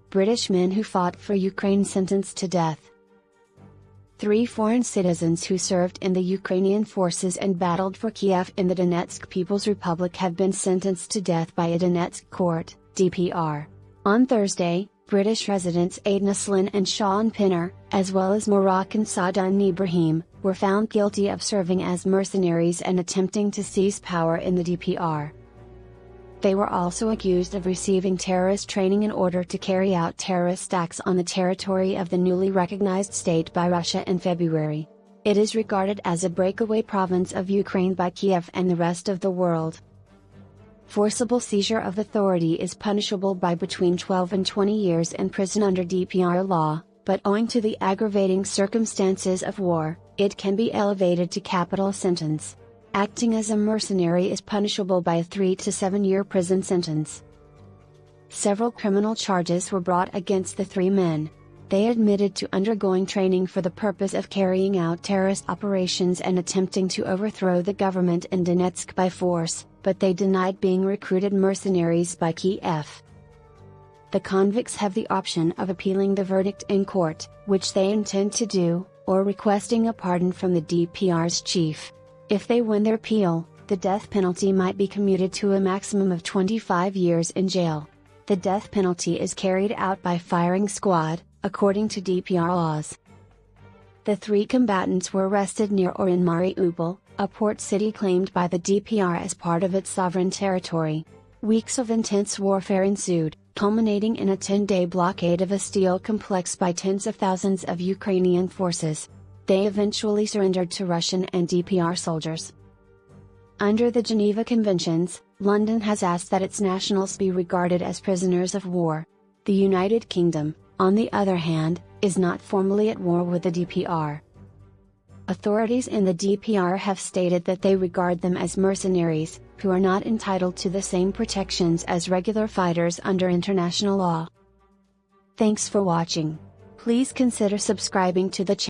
British men who fought for Ukraine sentenced to death. 3 foreign citizens who served in the Ukrainian forces and battled for Kiev in the Donetsk People's Republic have been sentenced to death by a Donetsk court, DPR. On Thursday, British residents Aiden Aslin and Shaun, as well as Moroccan Saadun Ibrahim, were found guilty of serving as mercenaries and attempting to seize power in the DPR. They were also accused of receiving terrorist training in order to carry out terrorist acts on the territory of the newly recognized state by Russia in February. It is regarded as a breakaway province of Ukraine by Kiev and the rest of the world. Forcible seizure of authority is punishable by between 12 and 20 years in prison under DPR law, but owing to the aggravating circumstances of war, it can be elevated to capital sentence. Acting as a mercenary is punishable by a 3 to 7 year prison sentence. Several criminal charges were brought against the 3 men. They admitted to undergoing training for the purpose of carrying out terrorist operations and attempting to overthrow the government in Donetsk by force, but they denied being recruited mercenaries by Kiev. The convicts have the option of appealing the verdict in court, which they intend to do, or requesting a pardon from the DPR's chief. If they win their appeal, the death penalty might be commuted to a maximum of 25 years in jail. The death penalty is carried out by firing squad, according to DPR laws. The 3 combatants were arrested near or in Mariupol, a port city claimed by the DPR as part of its sovereign territory. Weeks of intense warfare ensued, culminating in a 10-day blockade of a steel complex by tens of thousands of Ukrainian forces. They eventually surrendered to Russian and DPR soldiers. Under the Geneva Conventions, London has asked that its nationals be regarded as prisoners of war. The United Kingdom, on the other hand, is not formally at war with the DPR. Authorities in the DPR have stated that they regard them as mercenaries, who are not entitled to the same protections as regular fighters under international law. Thanks for watching. Please consider subscribing to the channel.